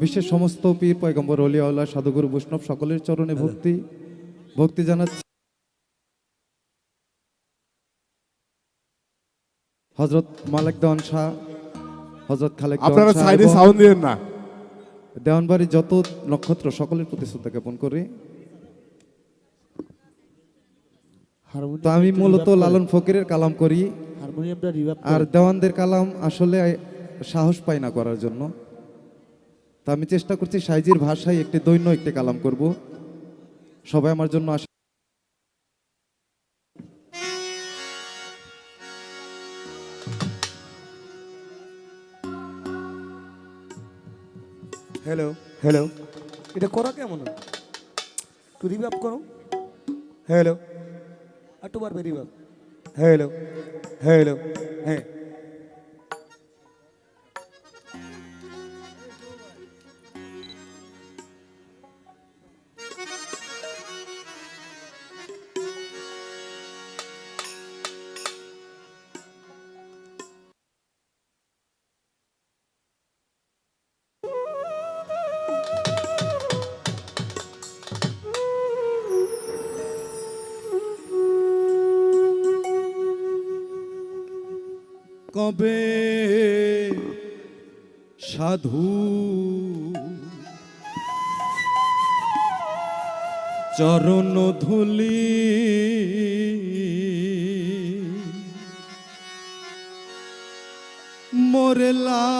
বিশ্বের সমস্ত পীর পয়গম্বর ওলিয়া আল্লাহ সাধুগুরু বৈষ্ণব সকলের চরণে ভক্তি জানাচ্ছি। হযরত মালিক দেওয়ান শাহ, হযরত খালেক আপনারা দেওয়ান শাহ সাইডে এবং সাউন্ড দিবেন না। দেওয়ানবাড়ির যত নক্ষত্র সকলের প্রতি শ্রদ্ধা জ্ঞাপন করি। তো আমি মূলত লালন ফকিরের কালাম করি, আর দেওয়ানদের কালাম আসলে সাহস পাই না করার জন্য। তা আমি চেষ্টা করছি সাইজির ভাষায় একটি দৈন্য একটি কালাম করব। সবাই আমার জন্য আসে। হ্যালো হ্যালো, এটা করা কেমন? একটু রিভাব করো। হ্যালো, একটু বাড়বে রিভাব। হ্যালো হ্যালো, হ্যাঁ। কবে সাধু চরণ ধুলি মোরে লাগবে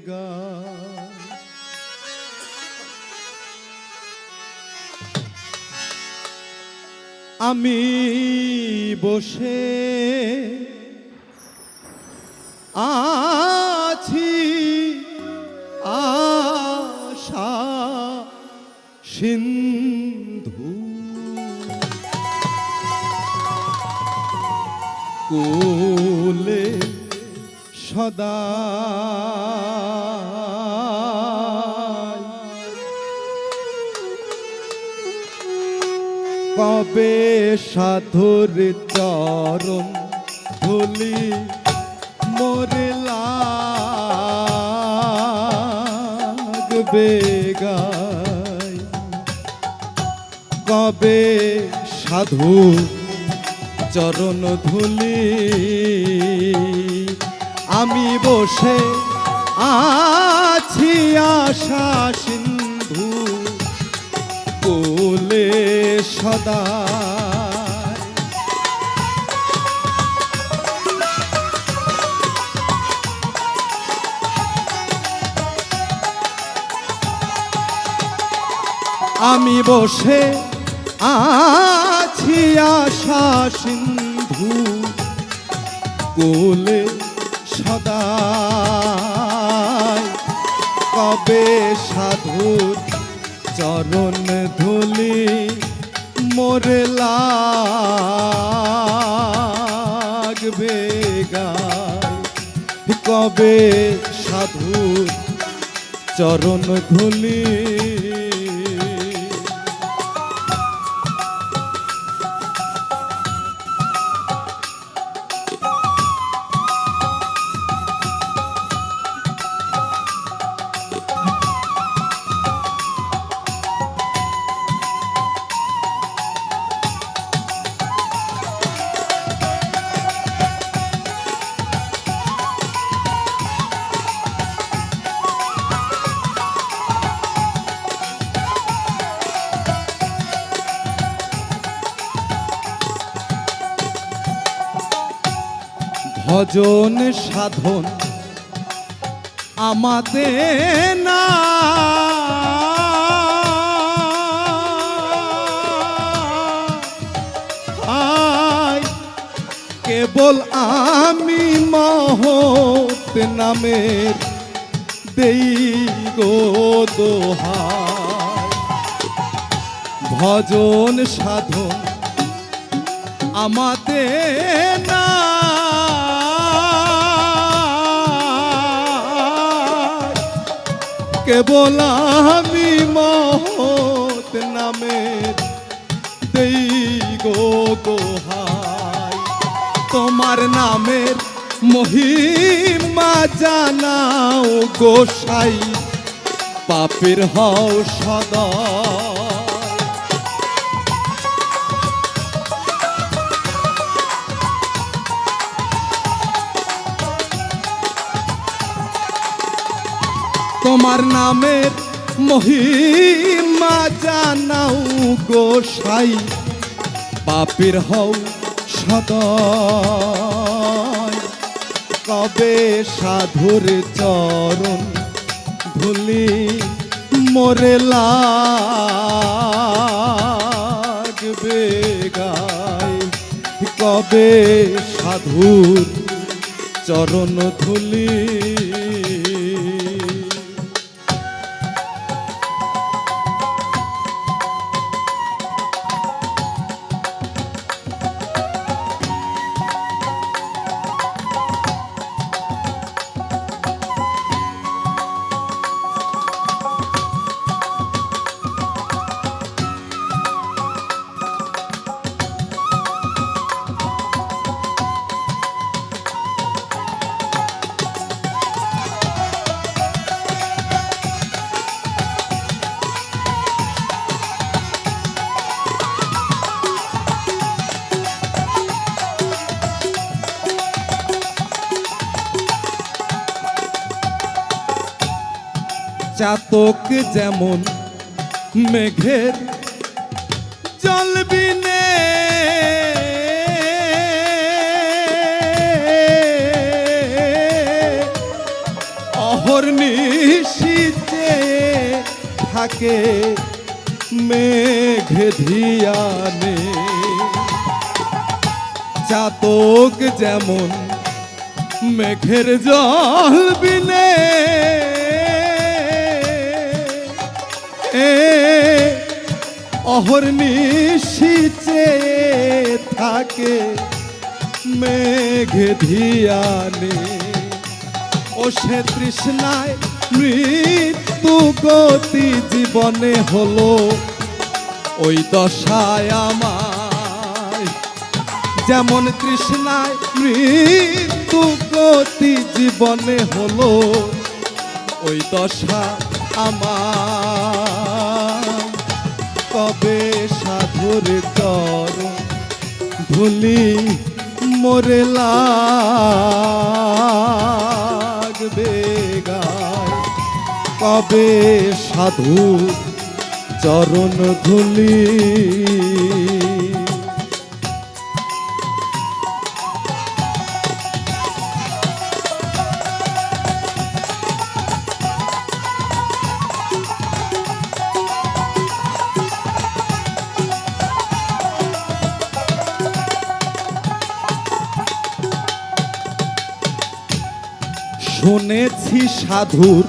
গা, আমি বসে আছি আশা সিন্ধু কোলে সদা কবে সাধুর চরণ ধুলি মোরে লাগবে গায়, কবে সাধু চরণ ধুলি আমি বসে আছি আশা সিন্ধু কোলে সদা। আমি বসে আছি আশা সিন্ধু কোলে সদা, কবে সাধুর চরণ ধুলি মোরে লাগবে গায়, কবে সাধুর চরণ ধুলি। ভজন সাধন আমাদের না, কেবল আমি মহৎ নামের দেই গো দোহাই। ভজন সাধন আমাদের না, কেবল আমি মহৎ নামের দেই গো দোহাই। তোমার নামের মহিমা জানাও গোসাই পাপের হও সদয়। তোমার নামের মহিমা জানাও গোসাই পাপের হও সদয়। কবে সাধুর চরণ ধুলি মোরে লাগবে গায়। কবে সাধুর চরণ ধুলি চাতক যেমন মেঘের জল বিনে অহর্নিশিতে থাকে মেঘ ধিয়ানে। চাতক যেমন মেঘের জল বিনে অহর্নিশিতে থাকে মেঘ ধিয়ানে। ও সে তৃষ্ণায় মৃত্যু গতি জীবনে হলো ওই দশায় আমায়। যেমন তৃষ্ণায় মৃত্যু গতি জীবনে হলো ওই দশা আমার। কবে সাধুর চরণ ধুলি মোরে লাগবে গায়। কবে সাধুর চরণ ধুলি শুনেছি সাধুর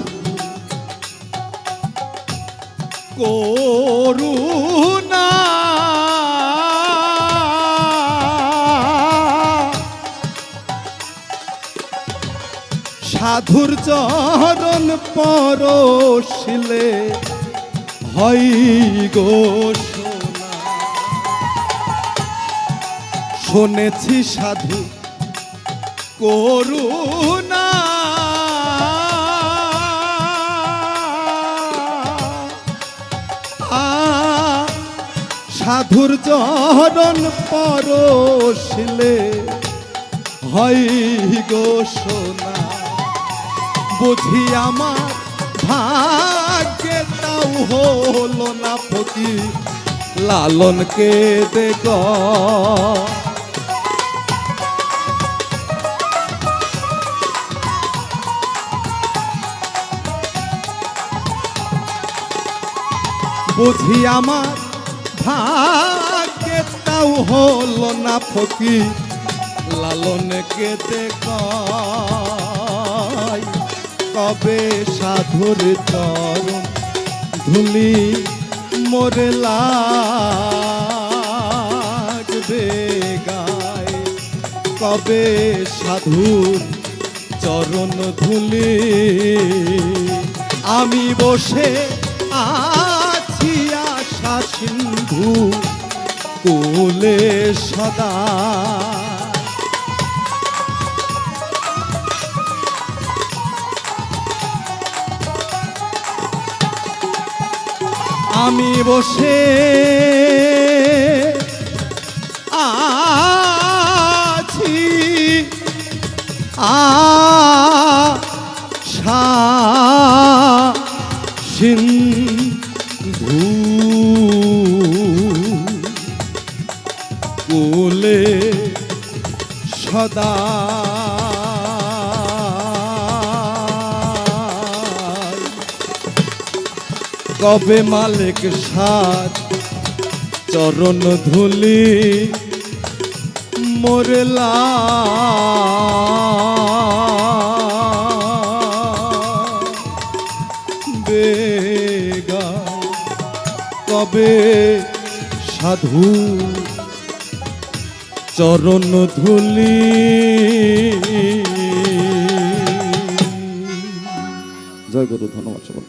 করুণা সাধুর চরণ পরশিলে হয় গো সোনা। শুনেছি সাধু করুণা সাধুর চরণ পরশিলে হয় গো সোনা। বুঝি আমার ভাগ্যে তাও হলো না ফকির লালনকে দেখ। বুঝি আমার ভাগ্যে তাও হলো না ফকির লালনকে দেখ। কবে সাধুর চরণ ধুলি মোরে লাগবে গায়। কবে সাধুর চরণ ধুলি আমি বসে আছি আশা সিন্ধু কোলে সদা। আমি বসে আছি আশা সিন্ধু কোলে সদা কবে মালিক সাত চরণ ধুলি মোরলা বেগা কবে সাধু চরণ ধুলি জয় গুরু ধন্যবাদ সকল